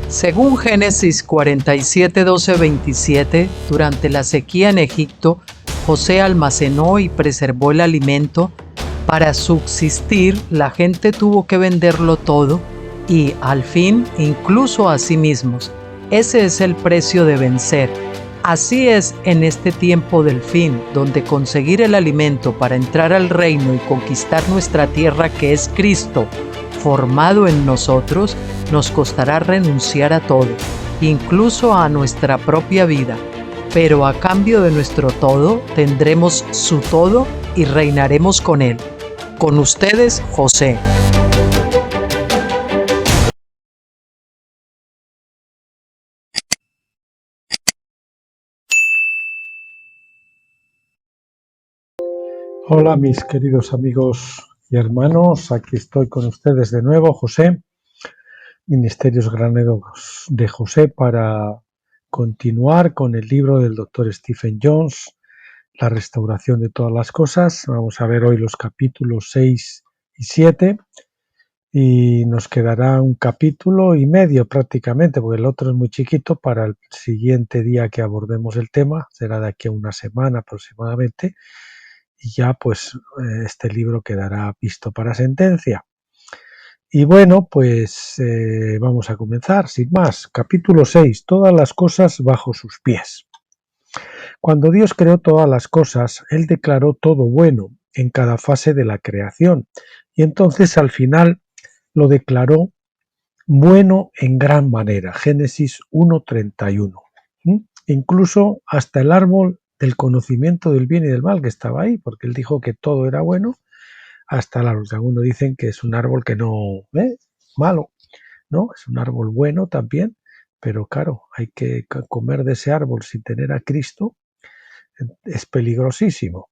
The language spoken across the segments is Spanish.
Según Génesis 47, 12, 27, durante la sequía en Egipto, José almacenó y preservó el alimento. Para subsistir, la gente tuvo que venderlo todo y, al fin, incluso a sí mismos. Ese es el precio de vencer. Así es en este tiempo del fin, donde conseguir el alimento para entrar al reino y conquistar nuestra tierra, que es Cristo, formado en nosotros, nos costará renunciar a todo, incluso a nuestra propia vida. Pero a cambio de nuestro todo, tendremos su todo y reinaremos con él. Con ustedes, José. Hola mis queridos amigos y hermanos, aquí estoy con ustedes de nuevo, José, Ministerios Graneros de José, para continuar con el libro del doctor Stephen Jones, La restauración de todas las cosas. Vamos a ver hoy los capítulos 6 y 7 y nos quedará un capítulo y medio prácticamente, porque el otro es muy chiquito. Para el siguiente día que abordemos el tema, será de aquí a una semana aproximadamente, y ya pues este libro quedará visto para sentencia. Y bueno, pues vamos a comenzar, sin más. Capítulo 6. Todas las cosas bajo sus pies. Cuando Dios creó todas las cosas, Él declaró todo bueno en cada fase de la creación, y entonces al final lo declaró bueno en gran manera. Génesis 1:31. Incluso hasta el árbol del conocimiento del bien y del mal, que estaba ahí, porque Él dijo que todo era bueno, hasta el árbol. Algunos dicen que es un árbol que no malo, ¿no? Es un árbol bueno también, pero claro, hay que comer de ese árbol sin tener a Cristo, es peligrosísimo.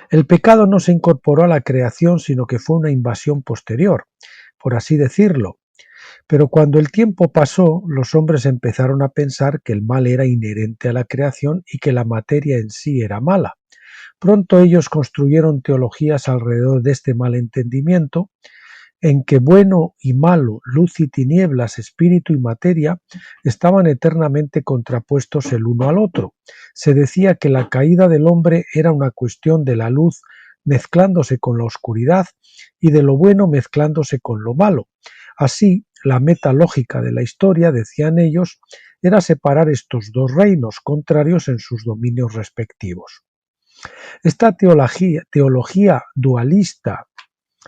El pecado no se incorporó a la creación, sino que fue una invasión posterior, por así decirlo. Pero cuando el tiempo pasó, los hombres empezaron a pensar que el mal era inherente a la creación y que la materia en sí era mala. Pronto ellos construyeron teologías alrededor de este malentendimiento, en que bueno y malo, luz y tinieblas, espíritu y materia, estaban eternamente contrapuestos el uno al otro. Se decía que la caída del hombre era una cuestión de la luz mezclándose con la oscuridad y de lo bueno mezclándose con lo malo. Así, la meta lógica de la historia, decían ellos, era separar estos dos reinos contrarios en sus dominios respectivos. Esta teología dualista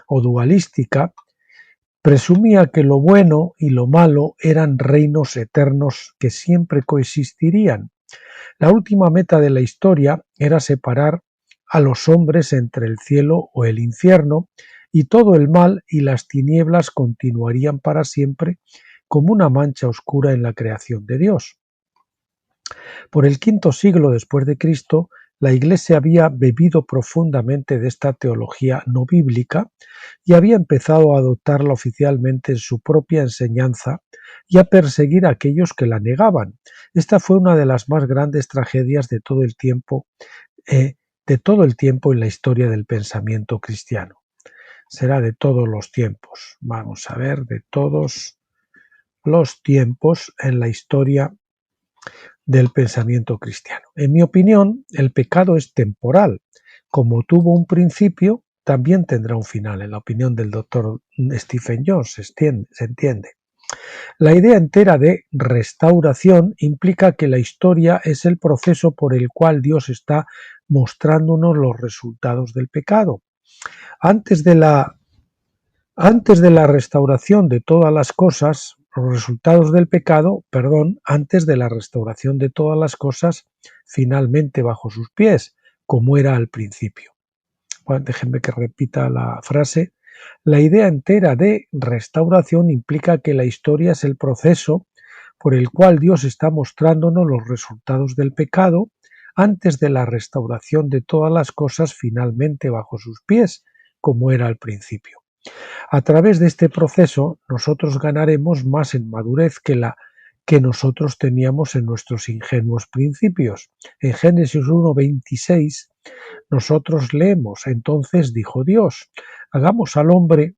o dualística presumía que lo bueno y lo malo eran reinos eternos que siempre coexistirían. La última meta de la historia era separar a los hombres entre el cielo o el infierno, y todo el mal y las tinieblas continuarían para siempre como una mancha oscura en la creación de Dios. Por el V siglo después de Cristo, la Iglesia había bebido profundamente de esta teología no bíblica y había empezado a adoptarla oficialmente en su propia enseñanza y a perseguir a aquellos que la negaban. Esta fue una de las más grandes tragedias de todo el tiempo en la historia del pensamiento cristiano. Será de todos los tiempos. Vamos a ver, de todos los tiempos en la historia del pensamiento cristiano. En mi opinión, el pecado es temporal. Como tuvo un principio, también tendrá un final. En la opinión del doctor Stephen Jones, se entiende. La idea entera de restauración implica que la historia es el proceso por el cual Dios está mostrándonos los resultados del pecado. Antes de la restauración de todas las cosas, los resultados del pecado, antes de la restauración de todas las cosas, finalmente bajo sus pies, como era al principio. Bueno, déjenme que repita la frase. La idea entera de restauración implica que la historia es el proceso por el cual Dios está mostrándonos los resultados del pecado antes de la restauración de todas las cosas finalmente bajo sus pies, como era al principio. A través de este proceso, nosotros ganaremos más en madurez que nosotros teníamos en nuestros ingenuos principios. En Génesis 1:26, nosotros leemos: entonces dijo Dios, hagamos al hombre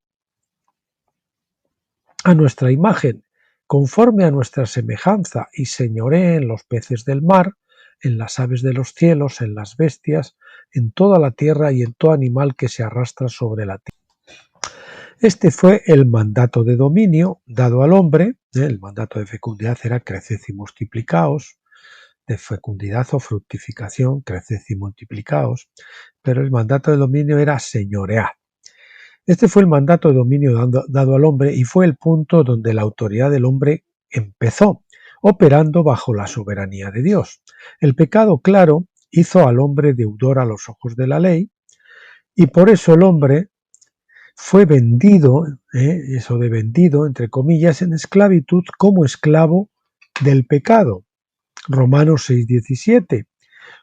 a nuestra imagen, conforme a nuestra semejanza, y señoree en los peces del mar, en las aves de los cielos, en las bestias, en toda la tierra y en todo animal que se arrastra sobre la tierra. Este fue el mandato de dominio dado al hombre. El mandato de fecundidad era creced y multiplicaos, de fecundidad o fructificación, creced y multiplicaos, pero el mandato de dominio era señorear. Este fue el mandato de dominio dado al hombre y fue el punto donde la autoridad del hombre empezó, operando bajo la soberanía de Dios. El pecado, claro, hizo al hombre deudor a los ojos de la ley, y por eso el hombre fue vendido, eso de vendido, entre comillas, en esclavitud como esclavo del pecado. Romanos 6:17.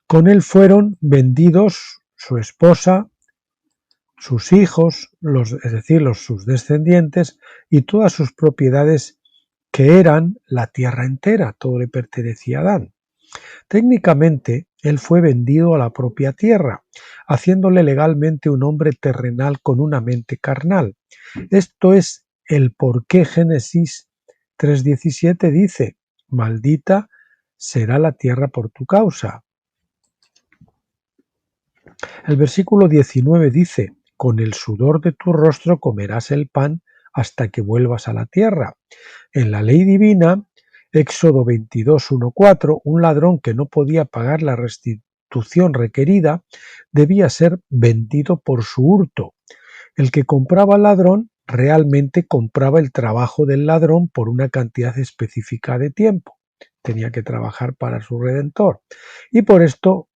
Con él fueron vendidos su esposa, sus hijos, es decir, sus descendientes, y todas sus propiedades, que eran la tierra entera. Todo le pertenecía a Adán. Técnicamente, él fue vendido a la propia tierra, haciéndole legalmente un hombre terrenal con una mente carnal. Esto es el por qué Génesis 3:17 dice: maldita será la tierra por tu causa. El versículo 19 dice: con el sudor de tu rostro comerás el pan hasta que vuelvas a la tierra. En la ley divina, Éxodo 22:1-4, un ladrón que no podía pagar la restitución requerida debía ser vendido por su hurto. El que compraba al ladrón realmente compraba el trabajo del ladrón por una cantidad específica de tiempo. Tenía que trabajar para su redentor. Y por esto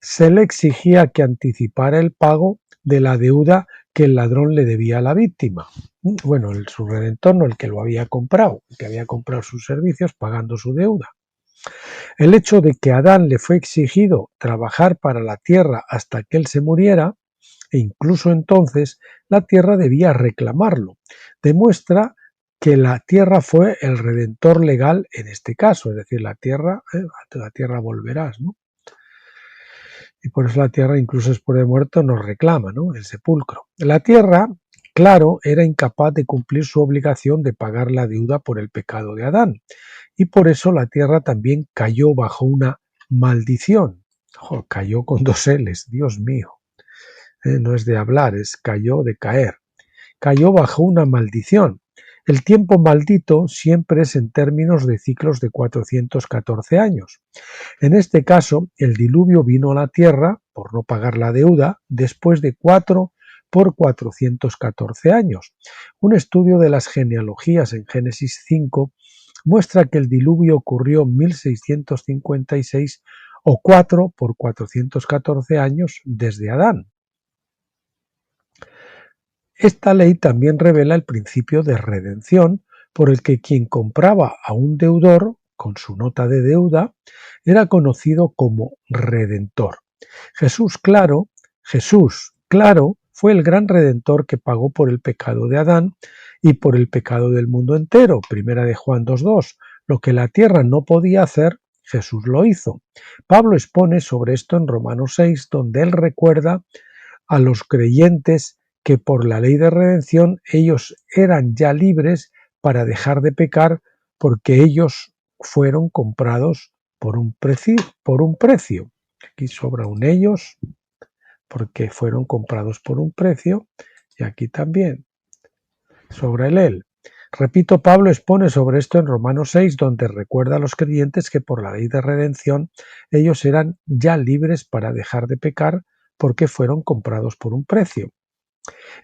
se le exigía que anticipara el pago de la deuda que el ladrón le debía a la víctima. Bueno, su redentor, no el que lo había comprado, el que había comprado sus servicios pagando su deuda. El hecho de que a Adán le fue exigido trabajar para la tierra hasta que él se muriera, e incluso entonces la tierra debía reclamarlo, demuestra que la tierra fue el redentor legal en este caso, es decir, a la tierra volverás, ¿no? Y por eso la tierra, incluso después de muerto, nos reclama, ¿no? El sepulcro. La tierra, claro, era incapaz de cumplir su obligación de pagar la deuda por el pecado de Adán. Y por eso la tierra también cayó bajo una maldición. Cayó con dos L's, Dios mío. No es de hablar, es cayó de caer. Cayó bajo una maldición. El tiempo maldito siempre es en términos de ciclos de 414 años. En este caso, el diluvio vino a la tierra, por no pagar la deuda, después de 4 por 414 años. Un estudio de las genealogías en Génesis 5 muestra que el diluvio ocurrió en 1656 o 4 por 414 años desde Adán. Esta ley también revela el principio de redención, por el que quien compraba a un deudor con su nota de deuda era conocido como redentor. Jesús, claro, fue el gran redentor que pagó por el pecado de Adán y por el pecado del mundo entero. Primera de Juan 2:2. Lo que la tierra no podía hacer, Jesús lo hizo. Pablo expone sobre esto en Romanos 6, donde él recuerda a los creyentes que por la ley de redención ellos eran ya libres para dejar de pecar, porque ellos fueron comprados por un precio. Aquí sobra un ellos, porque fueron comprados por un precio, y aquí también sobra el él. Repito, Pablo expone sobre esto en Romanos 6, donde recuerda a los creyentes que por la ley de redención ellos eran ya libres para dejar de pecar, porque fueron comprados por un precio.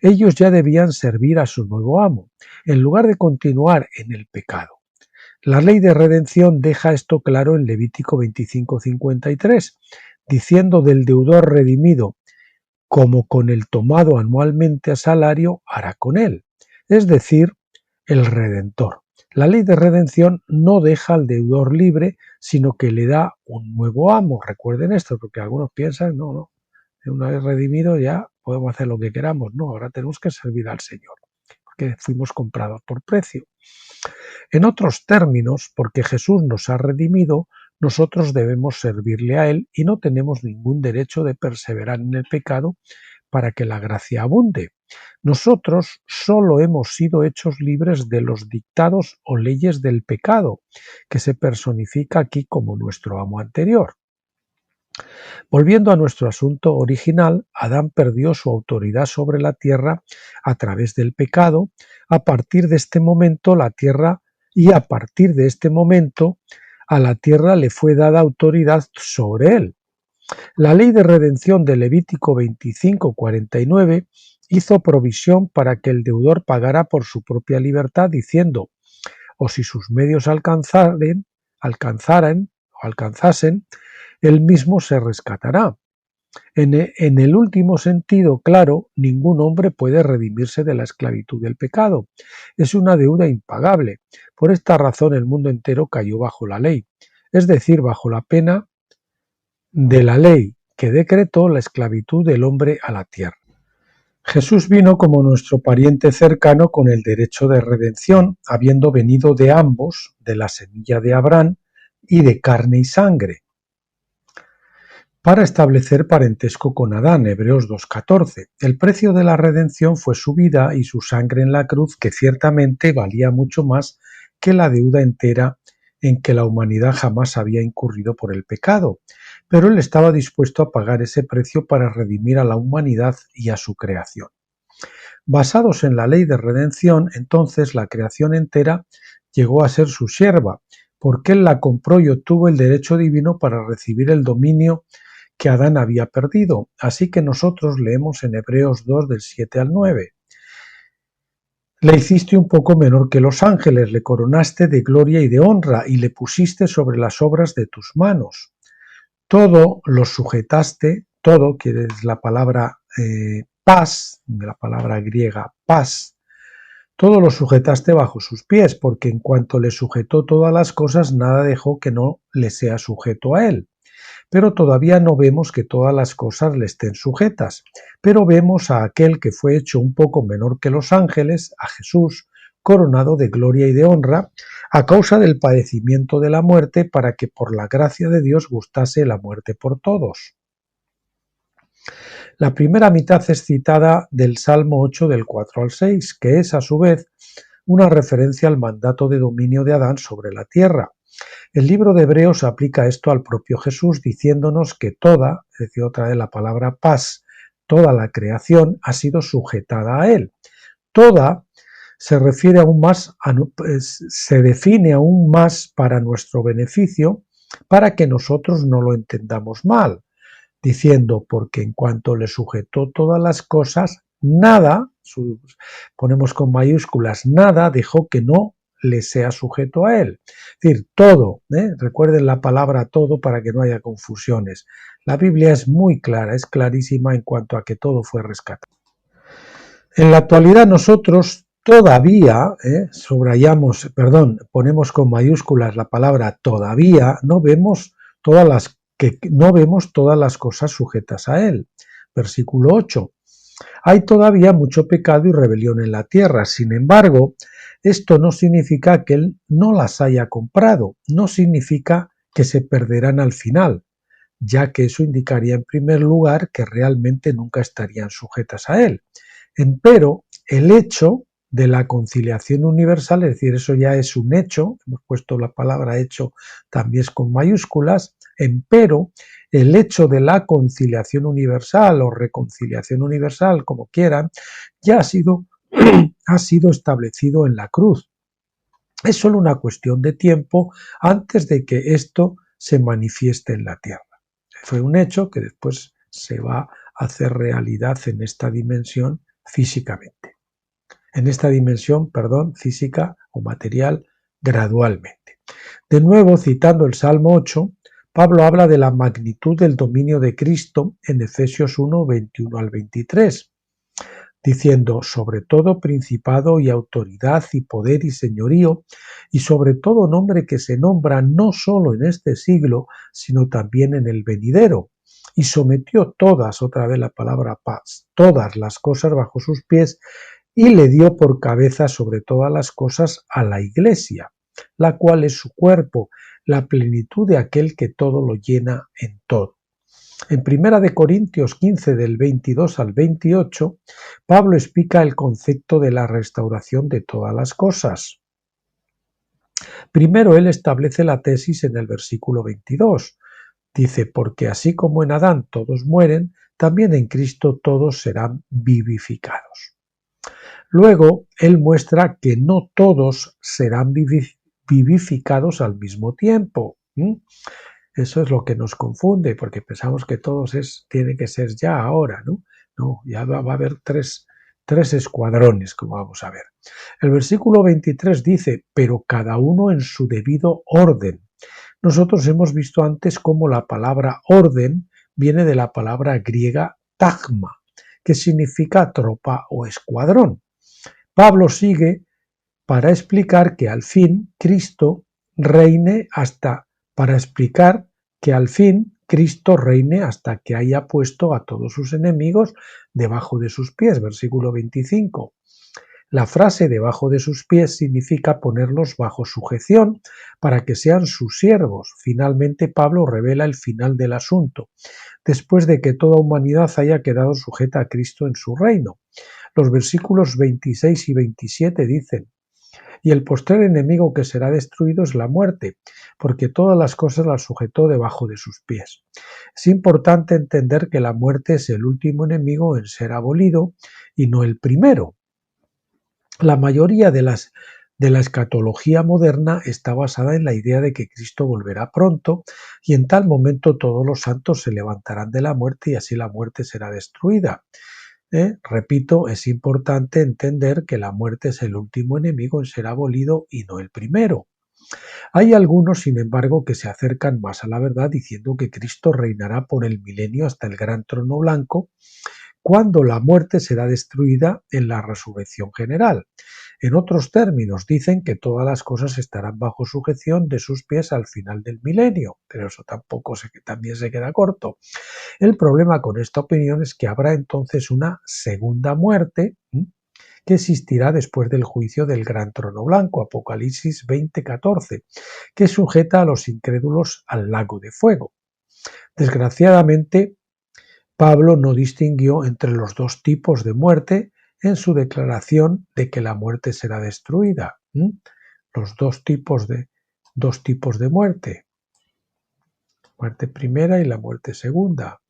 Ellos ya debían servir a su nuevo amo, en lugar de continuar en el pecado. La ley de redención deja esto claro en Levítico 25:53, diciendo del deudor redimido: como con el tomado anualmente a salario, hará con él, es decir, el redentor. La ley de redención no deja al deudor libre, sino que le da un nuevo amo. Recuerden esto, porque algunos piensan, no, una vez redimido ya podemos hacer lo que queramos. No, ahora tenemos que servir al Señor, porque fuimos comprados por precio. En otros términos, porque Jesús nos ha redimido, nosotros debemos servirle a Él y no tenemos ningún derecho de perseverar en el pecado para que la gracia abunde. Nosotros solo hemos sido hechos libres de los dictados o leyes del pecado, que se personifica aquí como nuestro amo anterior. Volviendo a nuestro asunto original, Adán perdió su autoridad sobre la tierra a través del pecado. A partir de este momento, a partir de este momento, a la tierra le fue dada autoridad sobre él. La ley de redención de Levítico 25:49 hizo provisión para que el deudor pagara por su propia libertad, diciendo: o si sus medios alcanzasen, él mismo se rescatará. En el último sentido, claro, ningún hombre puede redimirse de la esclavitud del pecado. Es una deuda impagable. Por esta razón el mundo entero cayó bajo la ley, es decir, bajo la pena de la ley que decretó la esclavitud del hombre a la tierra. Jesús vino como nuestro pariente cercano con el derecho de redención, habiendo venido de ambos, de la semilla de Abraham y de carne y sangre, para establecer parentesco con Adán, Hebreos 2:14. El precio de la redención fue su vida y su sangre en la cruz, que ciertamente valía mucho más que la deuda entera en que la humanidad jamás había incurrido por el pecado, pero él estaba dispuesto a pagar ese precio para redimir a la humanidad y a su creación. Basados en la ley de redención, entonces la creación entera llegó a ser su sierva, porque él la compró y obtuvo el derecho divino para recibir el dominio que Adán había perdido. Así que nosotros leemos en Hebreos 2 del 7 al 9. Le hiciste un poco menor que los ángeles, le coronaste de gloria y de honra, y le pusiste sobre las obras de tus manos. Todo lo sujetaste, todo, que es la palabra paz, de la palabra griega paz, todo lo sujetaste bajo sus pies, porque en cuanto le sujetó todas las cosas, nada dejó que no le sea sujeto a él. Pero todavía no vemos que todas las cosas le estén sujetas, pero vemos a aquel que fue hecho un poco menor que los ángeles, a Jesús, coronado de gloria y de honra, a causa del padecimiento de la muerte, para que por la gracia de Dios gustase la muerte por todos. La primera mitad es citada del Salmo 8 del 4 al 6, que es a su vez una referencia al mandato de dominio de Adán sobre la tierra. El libro de Hebreos aplica esto al propio Jesús, diciéndonos que toda, es decir, otra vez la palabra paz, toda la creación ha sido sujetada a él. Toda se refiere aún más, se define aún más para nuestro beneficio, para que nosotros no lo entendamos mal, diciendo: porque en cuanto le sujetó todas las cosas, nada, ponemos con mayúsculas, nada dejó que no le sea sujeto a él. Es decir, todo, recuerden la palabra todo para que no haya confusiones. La Biblia es muy clara, es clarísima en cuanto a que todo fue rescatado. En la actualidad nosotros todavía, ponemos con mayúsculas la palabra todavía, no vemos todas las cosas sujetas a él. Versículo 8. Hay todavía mucho pecado y rebelión en la tierra. Sin embargo, esto no significa que él no las haya comprado, no significa que se perderán al final, ya que eso indicaría en primer lugar que realmente nunca estarían sujetas a él. Empero, el hecho de la conciliación universal, es decir, eso ya es un hecho, hemos puesto la palabra hecho también con mayúsculas, empero, el hecho de la conciliación universal o reconciliación universal, como quieran, ya ha sido establecido en la cruz. Es solo una cuestión de tiempo antes de que esto se manifieste en la tierra. Fue un hecho que después se va a hacer realidad en esta dimensión físicamente. En esta dimensión, física o material, gradualmente. De nuevo, citando el Salmo 8, Pablo habla de la magnitud del dominio de Cristo en Efesios 1, 21 al 23, diciendo: sobre todo principado y autoridad y poder y señorío, y sobre todo nombre que se nombra no solo en este siglo, sino también en el venidero. Y sometió todas, otra vez la palabra paz, todas las cosas bajo sus pies, y le dio por cabeza sobre todas las cosas a la Iglesia, la cual es su cuerpo, la plenitud de aquel que todo lo llena en todo. En 1 Corintios 15 del 22 al 28, Pablo explica el concepto de la restauración de todas las cosas. Primero él establece la tesis en el versículo 22. Dice, porque así como en Adán todos mueren, también en Cristo todos serán vivificados. Luego, él muestra que no todos serán vivificados al mismo tiempo. Eso es lo que nos confunde, porque pensamos que todos tiene que ser ya ahora, ¿no? No, ya va a haber tres escuadrones, como vamos a ver. El versículo 23 dice, pero cada uno en su debido orden. Nosotros hemos visto antes cómo la palabra orden viene de la palabra griega tagma, que significa tropa o escuadrón. Pablo sigue para explicar que al fin Cristo reine hasta que haya puesto a todos sus enemigos debajo de sus pies. Versículo 25. La frase debajo de sus pies significa ponerlos bajo sujeción para que sean sus siervos. Finalmente Pablo revela el final del asunto, después de que toda humanidad haya quedado sujeta a Cristo en su reino. Los versículos 26 y 27 dicen, y el postrer enemigo que será destruido es la muerte, porque todas las cosas las sujetó debajo de sus pies. Es importante entender que la muerte es el último enemigo en ser abolido y no el primero. La mayoría de la escatología moderna está basada en la idea de que Cristo volverá pronto y en tal momento todos los santos se levantarán de la muerte y así la muerte será destruida. Repito, es importante entender que la muerte es el último enemigo en ser abolido y no el primero. Hay algunos, sin embargo, que se acercan más a la verdad diciendo que Cristo reinará por el milenio hasta el gran trono blanco, cuando la muerte será destruida en la resurrección general. En otros términos, dicen que todas las cosas estarán bajo sujeción de sus pies al final del milenio, pero eso también se queda corto. El problema con esta opinión es que habrá entonces una segunda muerte que existirá después del juicio del gran trono blanco, Apocalipsis 20:14, que sujeta a los incrédulos al lago de fuego. Desgraciadamente, Pablo no distinguió entre los dos tipos de muerte en su declaración de que la muerte será destruida. Los dos tipos de muerte primera y la muerte segunda.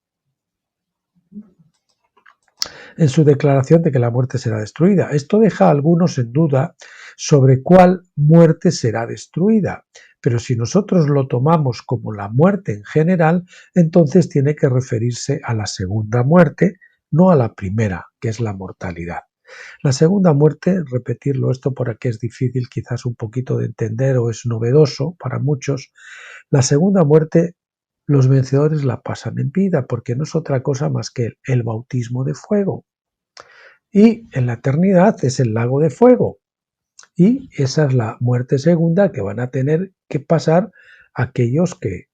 En su declaración de que la muerte será destruida. Esto deja a algunos en duda sobre cuál muerte será destruida, pero si nosotros lo tomamos como la muerte en general, entonces tiene que referirse a la segunda muerte, no a la primera, que es la mortalidad. La segunda muerte, repetirlo esto porque es difícil quizás un poquito de entender o es novedoso para muchos, la segunda muerte los vencedores la pasan en vida porque no es otra cosa más que el bautismo de fuego. Y en la eternidad es el lago de fuego. Y esa es la muerte segunda que van a tener que pasar aquellos que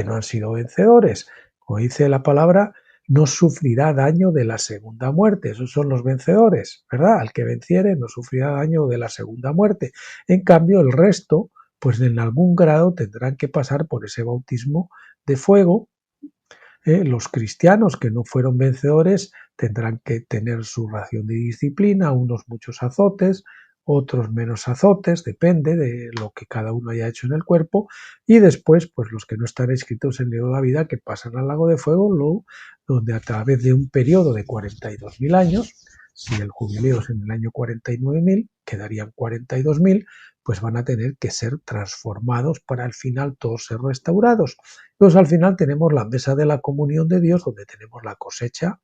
no han sido vencedores. Como dice la palabra, no sufrirá daño de la segunda muerte. Esos son los vencedores, ¿verdad? Al que venciere no sufrirá daño de la segunda muerte. En cambio, el resto, pues en algún grado tendrán que pasar por ese bautismo de fuego. Los cristianos que no fueron vencedores tendrán que tener su ración de disciplina, unos muchos azotes, otros menos azotes, depende de lo que cada uno haya hecho en el cuerpo, y después, pues los que no están inscritos en el libro de la vida, que pasan al lago de fuego, donde a través de un periodo de 42.000 años, si el jubileo es en el año 49.000, quedarían 42.000, pues van a tener que ser transformados para al final todos ser restaurados. Entonces al final tenemos la mesa de la comunión de Dios, donde tenemos la cosecha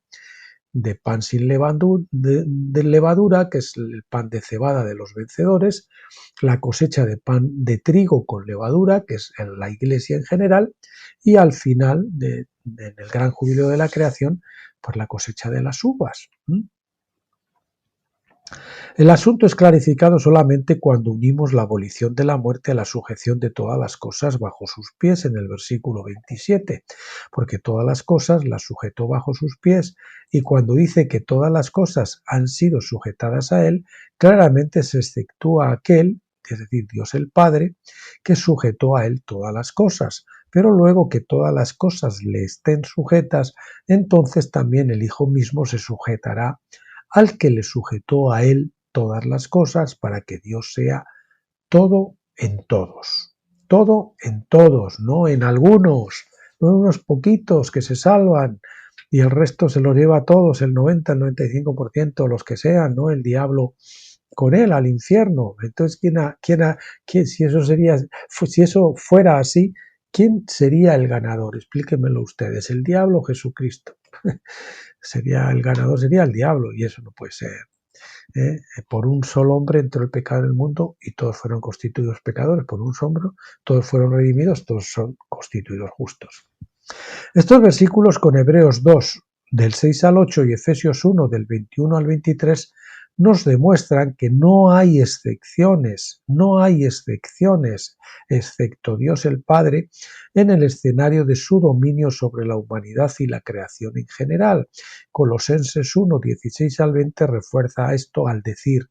de pan sin levadura, que es el pan de cebada de los vencedores, la cosecha de pan de trigo con levadura, que es la iglesia en general, y al final, en el gran jubileo de la creación, pues la cosecha de las uvas. El asunto es clarificado solamente cuando unimos la abolición de la muerte a la sujeción de todas las cosas bajo sus pies en el versículo 27, porque todas las cosas las sujetó bajo sus pies, y cuando dice que todas las cosas han sido sujetadas a él, claramente se exceptúa aquel, es decir, Dios el Padre, que sujetó a él todas las cosas, pero luego que todas las cosas le estén sujetas, entonces también el Hijo mismo se sujetará al que le sujetó a él todas las cosas, para que Dios sea todo en todos. Todo en todos, no en algunos, no en unos poquitos que se salvan y el resto se los lleva a todos, el 90, el 95%, los que sean, ¿no? El diablo con él al infierno. Entonces, si eso sería, si eso fuera así, ¿quién sería el ganador? Explíquenmelo ustedes. ¿El diablo o Jesucristo? El ganador sería el diablo, y eso no puede ser. Por un solo hombre entró el pecado en el mundo y todos fueron constituidos pecadores. Por un solo hombre todos fueron redimidos, todos son constituidos justos. Estos versículos con Hebreos 2 del 6 al 8 y Efesios 1 del 21 al 23 nos demuestran que no hay excepciones, excepto Dios el Padre, en el escenario de su dominio sobre la humanidad y la creación en general. Colosenses 1, 16 al 20 refuerza esto al decir: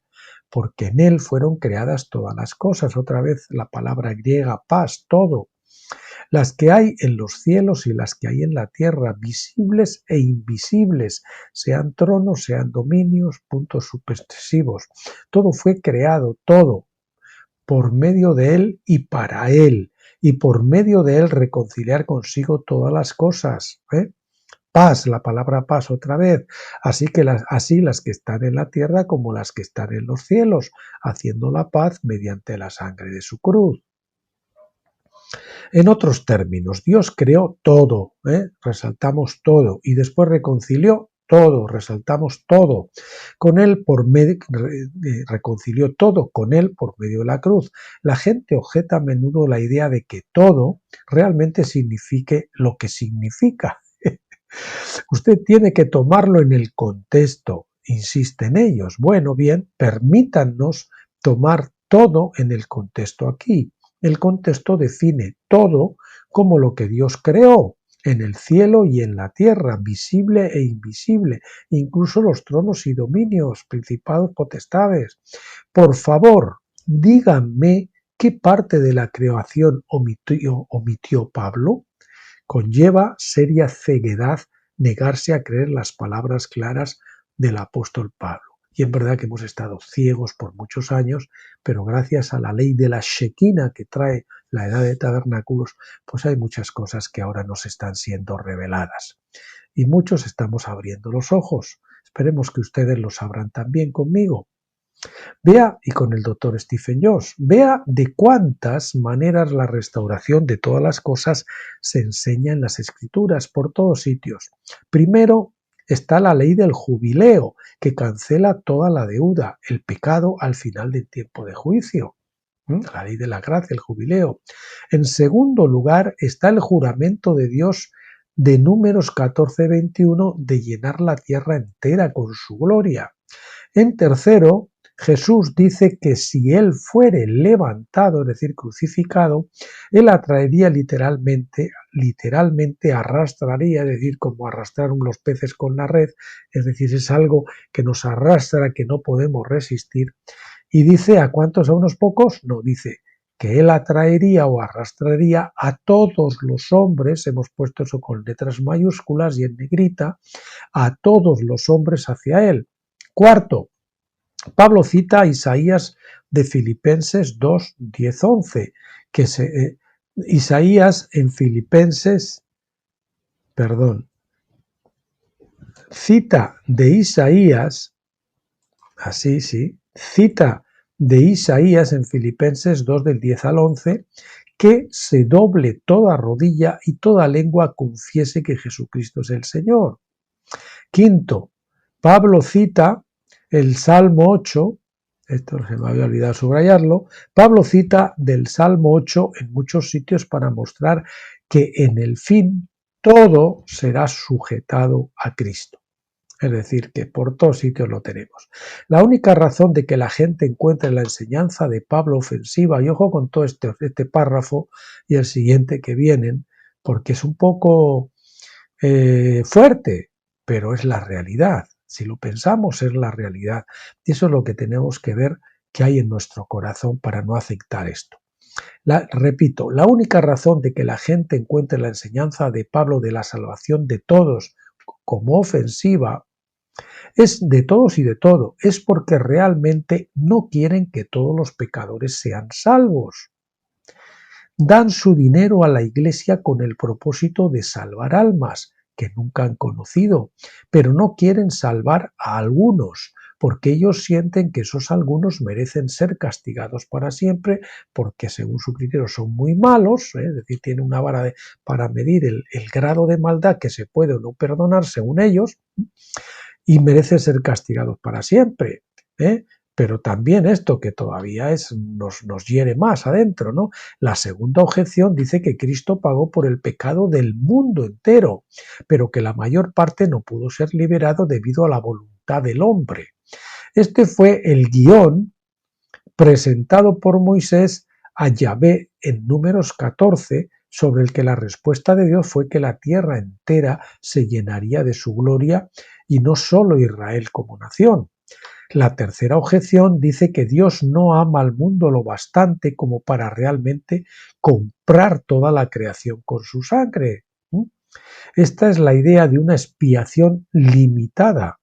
porque en él fueron creadas todas las cosas. Otra vez la palabra griega pas, todo. Las que hay en los cielos y las que hay en la tierra, visibles e invisibles, sean tronos, sean dominios, puntos sucesivos. Todo fue creado, todo, por medio de él y para él, y por medio de él reconciliar consigo todas las cosas. Paz, la palabra paz otra vez, así las que están en la tierra como las que están en los cielos, haciendo la paz mediante la sangre de su cruz. En otros términos, Dios creó todo, resaltamos todo, y después reconcilió todo, resaltamos todo, con él reconcilió todo con él por medio de la cruz. La gente objeta a menudo la idea de que todo realmente signifique lo que significa. Usted tiene que tomarlo en el contexto, insisten ellos. Bueno, bien, permítannos tomar todo en el contexto aquí. El contexto define todo como lo que Dios creó, en el cielo y en la tierra, visible e invisible, incluso los tronos y dominios, principados, potestades. Por favor, díganme qué parte de la creación omitió Pablo. Conlleva seria ceguedad negarse a creer las palabras claras del apóstol Pablo. Y en verdad que hemos estado ciegos por muchos años, pero gracias a la ley de la Shekinah que trae la edad de tabernáculos, pues hay muchas cosas que ahora nos están siendo reveladas. Y muchos estamos abriendo los ojos. Esperemos que ustedes los abran también conmigo. Vea, y con el doctor Stephen Jones, vea de cuántas maneras la restauración de todas las cosas se enseña en las Escrituras, por todos sitios. Primero está la ley del jubileo, que cancela toda la deuda, el pecado al final del tiempo de juicio. La ley de la gracia, el jubileo. En segundo lugar está el juramento de Dios de Números 14:21 de llenar la tierra entera con su gloria. En tercero, Jesús dice que si él fuere levantado, es decir, crucificado, él atraería literalmente arrastraría, es decir, como arrastraron los peces con la red, es decir, es algo que nos arrastra, que no podemos resistir. Y dice, ¿a cuántos? ¿A unos pocos? No, dice que él atraería o arrastraría a todos los hombres, hemos puesto eso con letras mayúsculas y en negrita, a todos los hombres hacia él. Cuarto, Pablo cita a Isaías de Filipenses 2, 10, 11, Isaías en Filipenses, cita de Isaías, cita de Isaías en Filipenses 2 del 10 al 11, que se doble toda rodilla y toda lengua confiese que Jesucristo es el Señor. Quinto, Pablo cita el Salmo 8, esto se me había olvidado subrayarlo, Pablo cita del Salmo 8 en muchos sitios para mostrar que en el fin todo será sujetado a Cristo. Es decir, que por todos sitios lo tenemos. La única razón de que la gente encuentre la enseñanza de Pablo ofensiva, y ojo con todo este párrafo y el siguiente que vienen, porque es un poco fuerte, pero es la realidad. Si lo pensamos, es la realidad. Y eso es lo que tenemos que ver que hay en nuestro corazón para no aceptar esto. Repito, la única razón de que la gente encuentre la enseñanza de Pablo de la salvación de todos como ofensiva es de todos y de todo, es porque realmente no quieren que todos los pecadores sean salvos. Dan su dinero a la iglesia con el propósito de salvar almas que nunca han conocido, pero no quieren salvar a algunos, porque ellos sienten que esos algunos merecen ser castigados para siempre, porque según su criterio son muy malos, es decir, tienen una vara para medir el grado de maldad que se puede o no perdonar según ellos, y merecen ser castigados para siempre. Pero también esto que todavía nos hiere más adentro, ¿no? La segunda objeción dice que Cristo pagó por el pecado del mundo entero, pero que la mayor parte no pudo ser liberado debido a la voluntad del hombre. Este fue el guión presentado por Moisés a Yahvé en Números 14, sobre el que la respuesta de Dios fue que la tierra entera se llenaría de su gloria y no solo Israel como nación. La tercera objeción dice que Dios no ama al mundo lo bastante como para realmente comprar toda la creación con su sangre. Esta es la idea de una expiación limitada.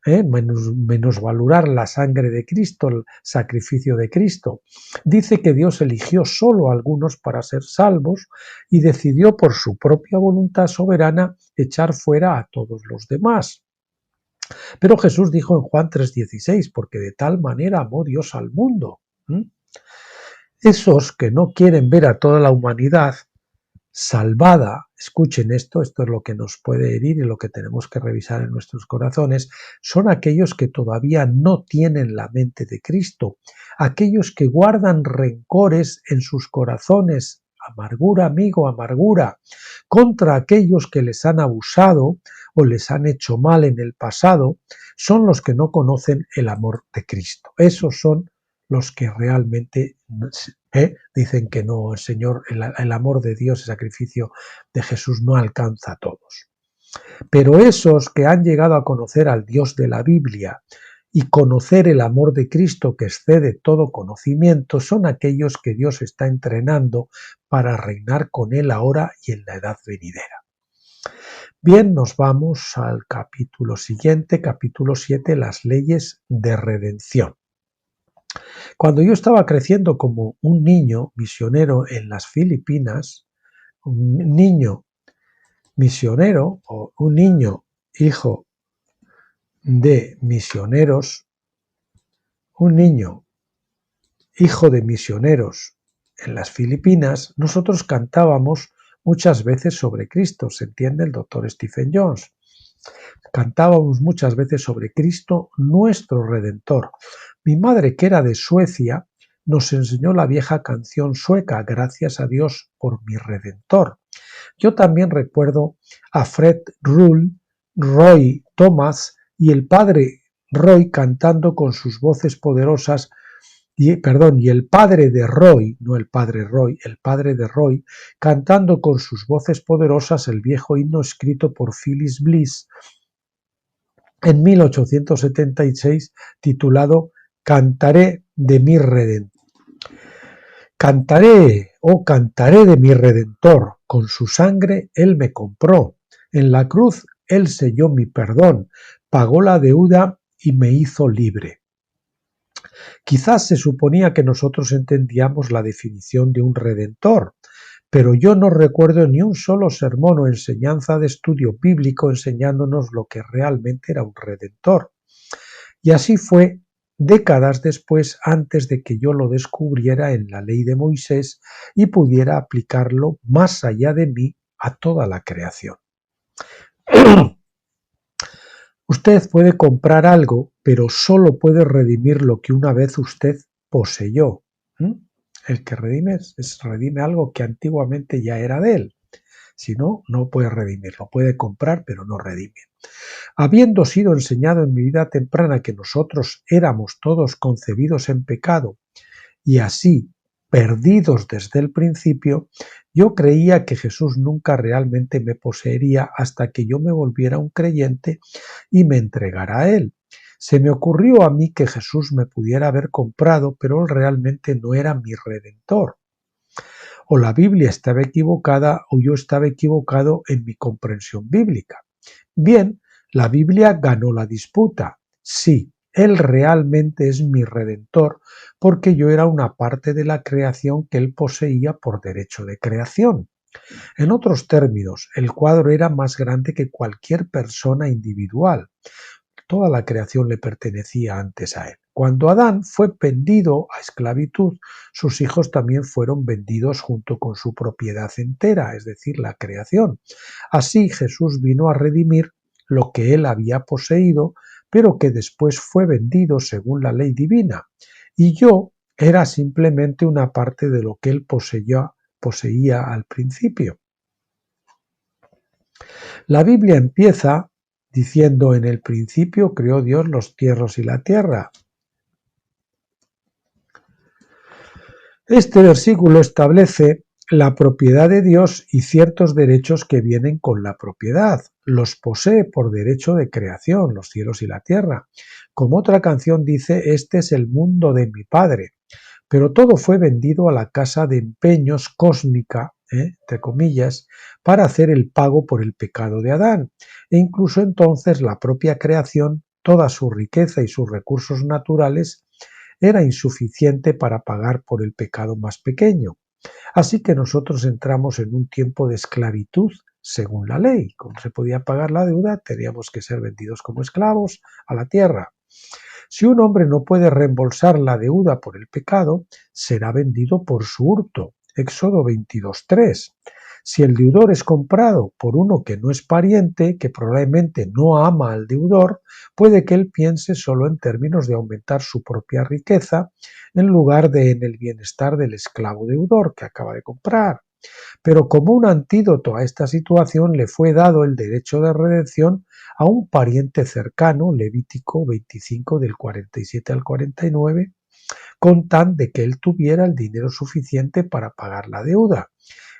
Menosvalorar la sangre de Cristo, el sacrificio de Cristo. Dice que Dios eligió solo a algunos para ser salvos y decidió por su propia voluntad soberana echar fuera a todos los demás. Pero Jesús dijo en Juan 3:16, porque de tal manera amó Dios al mundo. Esos que no quieren ver a toda la humanidad salvada, escuchen esto es lo que nos puede herir y lo que tenemos que revisar en nuestros corazones, son aquellos que todavía no tienen la mente de Cristo, aquellos que guardan rencores en sus corazones, amargura, amigo, amargura, contra aquellos que les han abusado o les han hecho mal en el pasado, son los que no conocen el amor de Cristo. Esos son los que realmente dicen que no, el Señor, el amor de Dios, el sacrificio de Jesús no alcanza a todos. Pero esos que han llegado a conocer al Dios de la Biblia y conocer el amor de Cristo que excede todo conocimiento, son aquellos que Dios está entrenando para reinar con Él ahora y en la edad venidera. Bien, nos vamos al capítulo siguiente, capítulo 7, las leyes de redención. Cuando yo estaba creciendo como un niño misionero en las Filipinas, un niño misionero o un niño hijo de misioneros, un niño hijo de misioneros en las Filipinas, nosotros cantábamos muchas veces sobre Cristo, se entiende el doctor Stephen Jones. Cantábamos muchas veces sobre Cristo, nuestro Redentor. Mi madre, que era de Suecia, nos enseñó la vieja canción sueca, Gracias a Dios por mi Redentor. Yo también recuerdo a Fred Rull, Roy Thomas y el padre Roy cantando con sus voces poderosas, y el padre de Roy, no el padre Roy, el padre de Roy, cantando con sus voces poderosas el viejo himno escrito por Phyllis Bliss en 1876, titulado Cantaré de mi Redentor. Cantaré, oh cantaré de mi Redentor, con su sangre Él me compró, en la cruz Él selló mi perdón, pagó la deuda y me hizo libre. Quizás se suponía que nosotros entendíamos la definición de un Redentor, pero yo no recuerdo ni un solo sermón o enseñanza de estudio bíblico enseñándonos lo que realmente era un Redentor. Y así fue décadas después, antes de que yo lo descubriera en la ley de Moisés y pudiera aplicarlo más allá de mí a toda la creación. Usted puede comprar algo, pero solo puede redimir lo que una vez usted poseyó. El que redime redime algo que antiguamente ya era de él. Si no, no puede redimirlo. Puede comprar, pero no redime. Habiendo sido enseñado en mi vida temprana que nosotros éramos todos concebidos en pecado y así perdidos desde el principio, yo creía que Jesús nunca realmente me poseería hasta que yo me volviera un creyente y me entregara a Él. Se me ocurrió a mí que Jesús me pudiera haber comprado, pero Él realmente no era mi Redentor. O la Biblia estaba equivocada o yo estaba equivocado en mi comprensión bíblica. Bien, la Biblia ganó la disputa. Sí, Él realmente es mi redentor porque yo era una parte de la creación que Él poseía por derecho de creación. En otros términos, el cuadro era más grande que cualquier persona individual. Toda la creación le pertenecía antes a él. Cuando Adán fue vendido a esclavitud, sus hijos también fueron vendidos junto con su propiedad entera, es decir, la creación. Así Jesús vino a redimir lo que él había poseído, pero que después fue vendido según la ley divina. Y yo era simplemente una parte de lo que él poseía al principio. La Biblia empieza diciendo: en el principio creó Dios los cielos y la tierra. Este versículo establece la propiedad de Dios y ciertos derechos que vienen con la propiedad. Los posee por derecho de creación, los cielos y la tierra. Como otra canción dice: este es el mundo de mi Padre. Pero todo fue vendido a la casa de empeños cósmica, entre comillas, para hacer el pago por el pecado de Adán. E incluso entonces la propia creación, toda su riqueza y sus recursos naturales, era insuficiente para pagar por el pecado más pequeño. Así que nosotros entramos en un tiempo de esclavitud según la ley. Como se podía pagar la deuda, teníamos que ser vendidos como esclavos a la tierra. Si un hombre no puede reembolsar la deuda por el pecado, será vendido por su hurto. Éxodo 22:3. Si el deudor es comprado por uno que no es pariente, que probablemente no ama al deudor, puede que él piense solo en términos de aumentar su propia riqueza en lugar de en el bienestar del esclavo deudor que acaba de comprar. Pero como un antídoto a esta situación le fue dado el derecho de redención a un pariente cercano, Levítico 25 del 47 al 49, con tan de que él tuviera el dinero suficiente para pagar la deuda.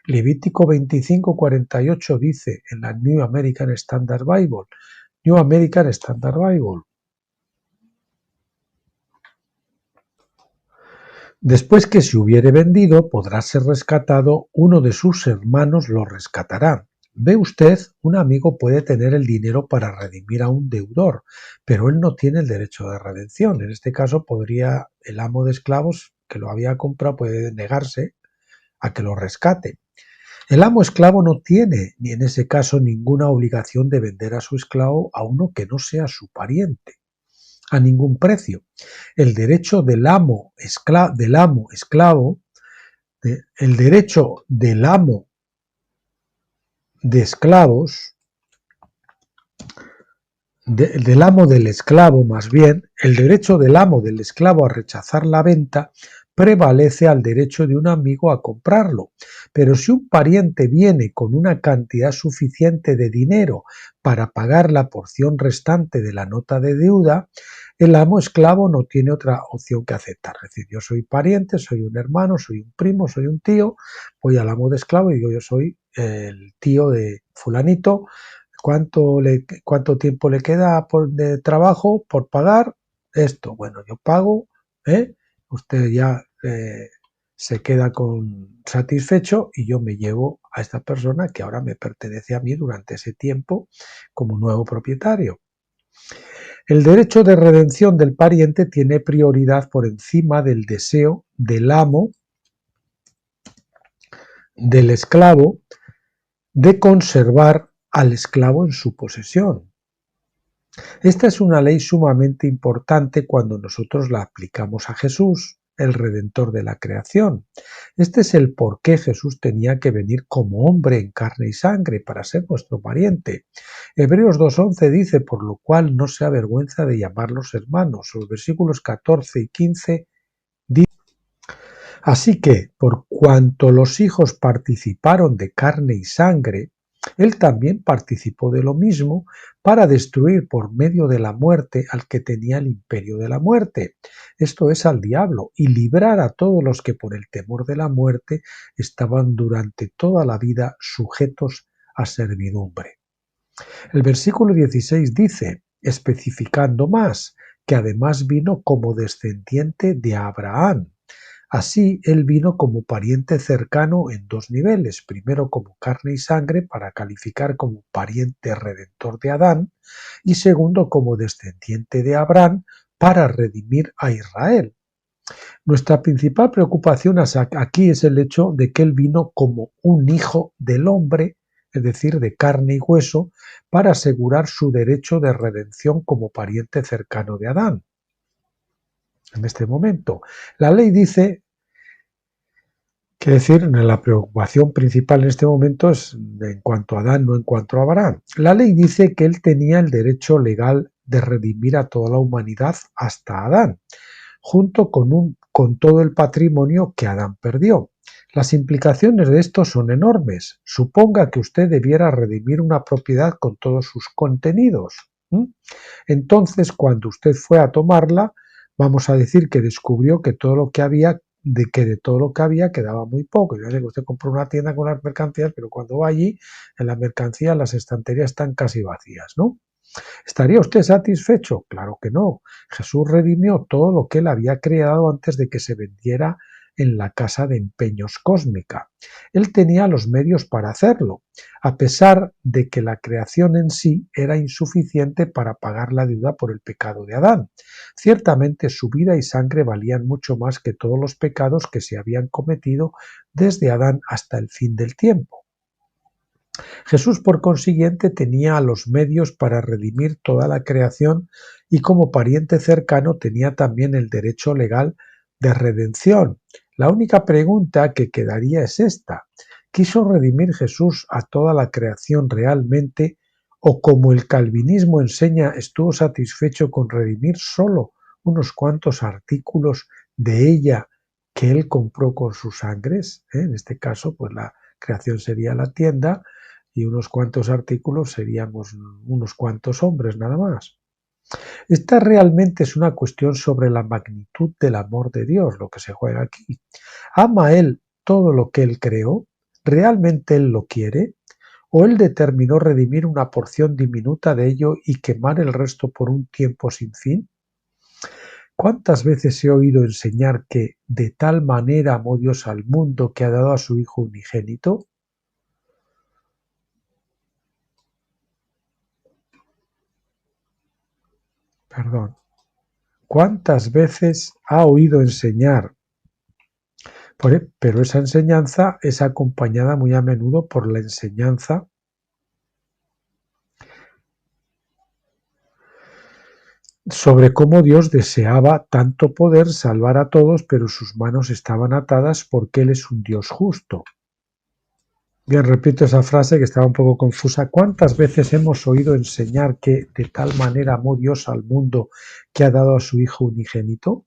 Levítico 25:48 dice en la New American Standard Bible, después que se hubiere vendido, podrá ser rescatado, uno de sus hermanos lo rescatará. Ve usted, un amigo puede tener el dinero para redimir a un deudor, pero él no tiene el derecho de redención. En este caso podría el amo de esclavos que lo había comprado puede negarse a que lo rescate. El amo esclavo no tiene, ni en ese caso, ninguna obligación de vender a su esclavo a uno que no sea su pariente, a ningún precio. El derecho del amo esclavo, el derecho del amo de esclavos, del amo del esclavo más bien, el derecho del amo del esclavo a rechazar la venta prevalece al derecho de un amigo a comprarlo. Pero si un pariente viene con una cantidad suficiente de dinero para pagar la porción restante de la nota de deuda, el amo esclavo no tiene otra opción que aceptar. Es decir, yo soy pariente, soy un hermano, soy un primo, soy un tío, voy al amo de esclavo y digo: yo soy el tío de fulanito, ¿cuánto tiempo le queda de trabajo por pagar esto? Bueno, yo pago, usted ya se queda satisfecho y yo me llevo a esta persona que ahora me pertenece a mí durante ese tiempo como nuevo propietario. El derecho de redención del pariente tiene prioridad por encima del deseo del amo, del esclavo, de conservar al esclavo en su posesión. Esta es una ley sumamente importante cuando nosotros la aplicamos a Jesús, el Redentor de la creación. Este es el por qué Jesús tenía que venir como hombre en carne y sangre para ser nuestro pariente. Hebreos 2:11 dice: por lo cual no se avergüenza de llamarlos hermanos. Los versículos 14 y 15 dicen: así que, por cuanto los hijos participaron de carne y sangre, él también participó de lo mismo para destruir por medio de la muerte al que tenía el imperio de la muerte, esto es, al diablo, y librar a todos los que por el temor de la muerte estaban durante toda la vida sujetos a servidumbre. El versículo 16 dice, especificando más, que además vino como descendiente de Abraham. Así, él vino como pariente cercano en dos niveles, primero como carne y sangre para calificar como pariente redentor de Adán, y segundo como descendiente de Abraham para redimir a Israel. Nuestra principal preocupación aquí es el hecho de que él vino como un hijo del hombre, es decir, de carne y hueso, para asegurar su derecho de redención como pariente cercano de Adán. En este momento, la ley dice, quiere decir, la preocupación principal en este momento es en cuanto a Adán, no en cuanto a Abraham. La ley dice que él tenía el derecho legal de redimir a toda la humanidad hasta Adán, junto con todo el patrimonio que Adán perdió. Las implicaciones de esto son enormes. Suponga que usted debiera redimir una propiedad con todos sus contenidos. Entonces, cuando usted fue a tomarla, vamos a decir que descubrió que de todo lo que había quedaba muy poco. Yo sé que usted compró una tienda con las mercancías, pero cuando va allí, en la mercancía las estanterías están casi vacías, ¿no? ¿Estaría usted satisfecho? Claro que no. Jesús redimió todo lo que él había creado antes de que se vendiera en la casa de empeños cósmica. Él tenía los medios para hacerlo, a pesar de que la creación en sí era insuficiente para pagar la deuda por el pecado de Adán. Ciertamente su vida y sangre valían mucho más que todos los pecados que se habían cometido desde Adán hasta el fin del tiempo. Jesús, por consiguiente, tenía los medios para redimir toda la creación y como pariente cercano tenía también el derecho legal de redención. La única pregunta que quedaría es esta: ¿quiso redimir Jesús a toda la creación realmente, o como el calvinismo enseña, estuvo satisfecho con redimir solo unos cuantos artículos de ella que él compró con sus sangres? En este caso, pues la creación sería la tienda y unos cuantos artículos seríamos unos cuantos hombres nada más. Esta realmente es una cuestión sobre la magnitud del amor de Dios, lo que se juega aquí. ¿Ama Él todo lo que Él creó? ¿Realmente Él lo quiere? ¿O Él determinó redimir una porción diminuta de ello y quemar el resto por un tiempo sin fin? ¿Cuántas veces he oído enseñar que de tal manera amó Dios al mundo que ha dado a su Hijo unigénito? Perdón. ¿Cuántas veces ha oído enseñar? Pero esa enseñanza es acompañada muy a menudo por la enseñanza sobre cómo Dios deseaba tanto poder salvar a todos, pero sus manos estaban atadas porque Él es un Dios justo. Bien, repito esa frase que estaba un poco confusa. ¿Cuántas veces hemos oído enseñar que de tal manera amó Dios al mundo que ha dado a su Hijo unigénito?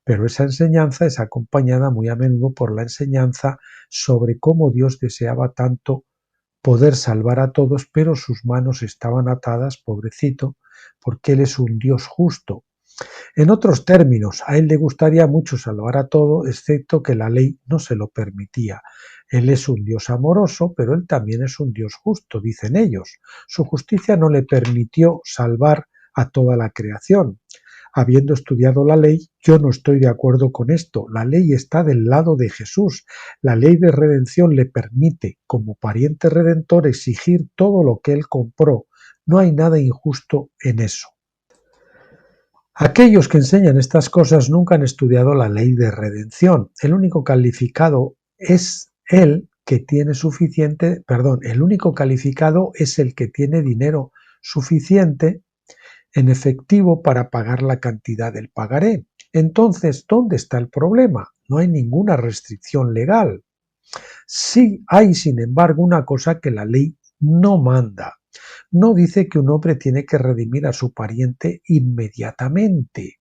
Pero esa enseñanza es acompañada muy a menudo por la enseñanza sobre cómo Dios deseaba tanto poder salvar a todos, pero sus manos estaban atadas, pobrecito, porque Él es un Dios justo. En otros términos, a Él le gustaría mucho salvar a todo, excepto que la ley no se lo permitía. Él es un Dios amoroso, pero Él también es un Dios justo, dicen ellos. Su justicia no le permitió salvar a toda la creación. Habiendo estudiado la ley, yo no estoy de acuerdo con esto. La ley está del lado de Jesús. La ley de redención le permite, como pariente redentor, exigir todo lo que Él compró. No hay nada injusto en eso. Aquellos que enseñan estas cosas nunca han estudiado la ley de redención. El único calificado es el que tiene el único calificado es el que tiene dinero suficiente en efectivo para pagar la cantidad del pagaré. Entonces, ¿dónde está el problema? No hay ninguna restricción legal. Sí hay, sin embargo, una cosa que la ley no manda. No dice que un hombre tiene que redimir a su pariente inmediatamente.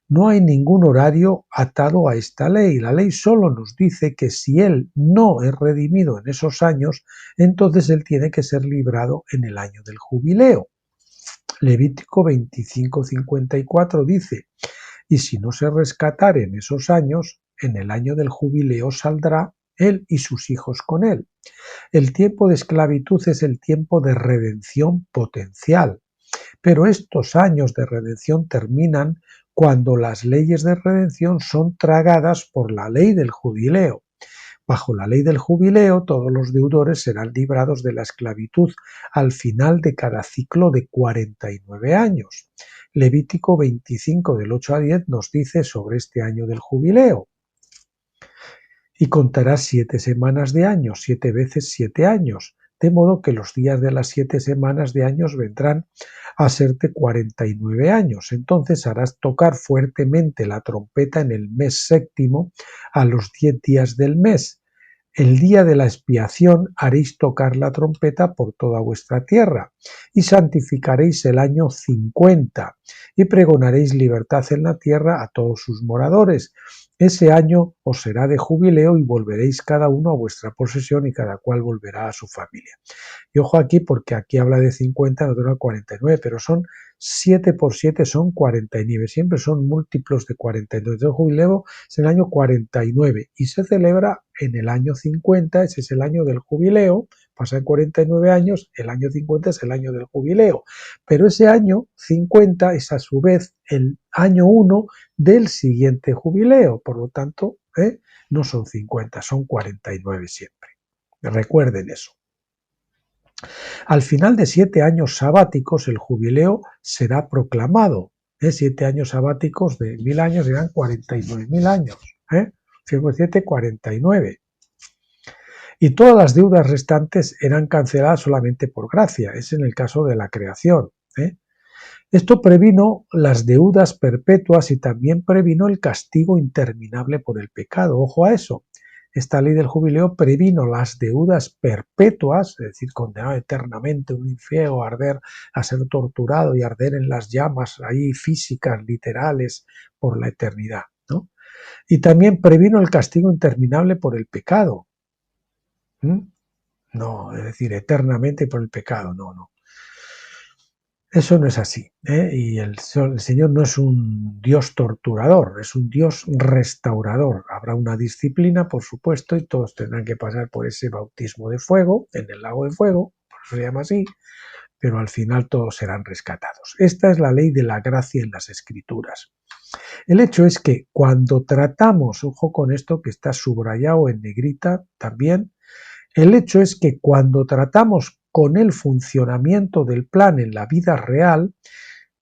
No hay ningún horario atado a esta ley. La ley solo nos dice que si él no es redimido en esos años, entonces él tiene que ser librado en el año del jubileo. Levítico 25:54 dice: y si no se rescatare en esos años, en el año del jubileo saldrá él y sus hijos con él. El tiempo de esclavitud es el tiempo de redención potencial, pero estos años de redención terminan cuando las leyes de redención son tragadas por la ley del jubileo. Bajo la ley del jubileo, todos los deudores serán librados de la esclavitud al final de cada ciclo de 49 años. Levítico 25 del 8 a 10 nos dice sobre este año del jubileo. Y contarás 7 semanas de años, 7 veces 7 años, de modo que los días de las 7 semanas de años vendrán a serte 49 años. Entonces harás tocar fuertemente la trompeta en el mes séptimo a los 10 días del mes. El día de la expiación haréis tocar la trompeta por toda vuestra tierra, y santificaréis el año 50, y pregonaréis libertad en la tierra a todos sus moradores. Ese año os será de jubileo y volveréis cada uno a vuestra posesión y cada cual volverá a su familia. Y ojo aquí, porque aquí habla de 50, no de 49, pero son 7 por 7 son 49, siempre son múltiplos de 49. El jubileo es el año 49 y se celebra en el año 50, ese es el año del jubileo, pasan 49 años, el año 50 es el año del jubileo, pero ese año 50 es a su vez el año 1 del siguiente jubileo, por lo tanto, no son 50, son 49 siempre. Recuerden eso. Al final de 7 años sabáticos, el jubileo será proclamado. 7 años sabáticos de 1000 años serán 49.000 años. 7 por 7, 49. Y todas las deudas restantes eran canceladas solamente por gracia. Es en el caso de la creación. Esto previno las deudas perpetuas y también previno el castigo interminable por el pecado. Ojo a eso. Esta ley del jubileo previno las deudas perpetuas, es decir, condenado eternamente a un infierno, arder, a ser torturado y arder en las llamas ahí físicas, literales, por la eternidad, ¿no? Y también previno el castigo interminable por el pecado. No, es decir, eternamente por el pecado, no. Eso no es así, y el Señor no es un Dios torturador, es un Dios restaurador. Habrá una disciplina, por supuesto, y todos tendrán que pasar por ese bautismo de fuego, en el lago de fuego, por eso se llama así, pero al final todos serán rescatados. Esta es la ley de la gracia en las Escrituras. El hecho es que cuando tratamos, ojo con esto que está subrayado en negrita también, el hecho es que cuando tratamos con el funcionamiento del plan en la vida real,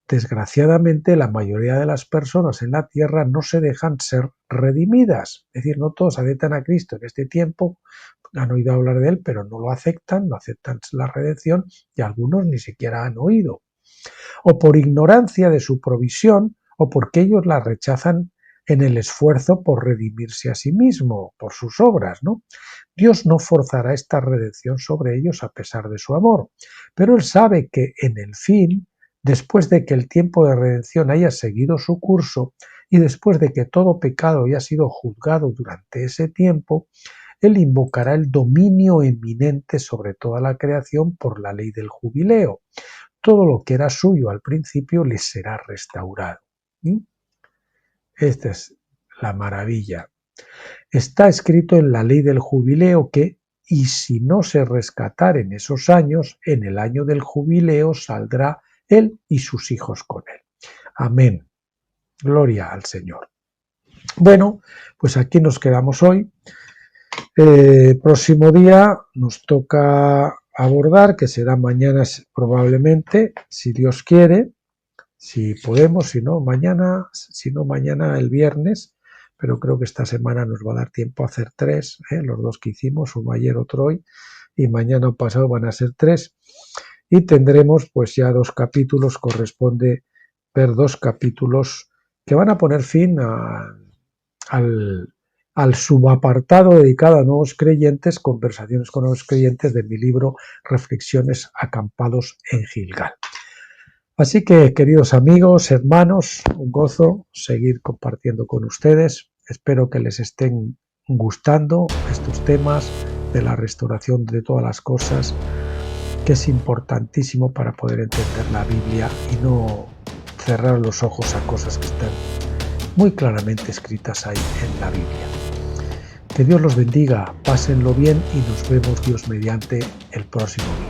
desgraciadamente la mayoría de las personas en la tierra no se dejan ser redimidas. Es decir, no todos aceptan a Cristo en este tiempo, han oído hablar de Él, pero no lo aceptan, no aceptan la redención y algunos ni siquiera han oído. O por ignorancia de su provisión o porque ellos la rechazan en el esfuerzo por redimirse a sí mismo, por sus obras, ¿no? Dios no forzará esta redención sobre ellos a pesar de su amor, pero Él sabe que en el fin, después de que el tiempo de redención haya seguido su curso y después de que todo pecado haya sido juzgado durante ese tiempo, Él invocará el dominio eminente sobre toda la creación por la ley del jubileo. Todo lo que era suyo al principio les será restaurado. Esta es la maravilla. Está escrito en la ley del jubileo que, y si no se rescatara en esos años, en el año del jubileo saldrá él y sus hijos con él. Amén. Gloria al Señor. Bueno, pues aquí nos quedamos hoy. Próximo día nos toca abordar, que será mañana probablemente, si Dios quiere, si podemos, si no mañana el viernes, pero creo que esta semana nos va a dar tiempo a hacer 3, los 2 que hicimos, uno ayer, otro hoy, y mañana o pasado van a ser 3, y tendremos pues ya 2 capítulos, corresponde ver 2 capítulos que van a poner fin al subapartado dedicado a nuevos creyentes, conversaciones con nuevos creyentes de mi libro Reflexiones acampados en Gilgal. Así que, queridos amigos, hermanos, un gozo seguir compartiendo con ustedes. Espero que les estén gustando estos temas de la restauración de todas las cosas, que es importantísimo para poder entender la Biblia y no cerrar los ojos a cosas que están muy claramente escritas ahí en la Biblia. Que Dios los bendiga, pásenlo bien y nos vemos Dios mediante el próximo día.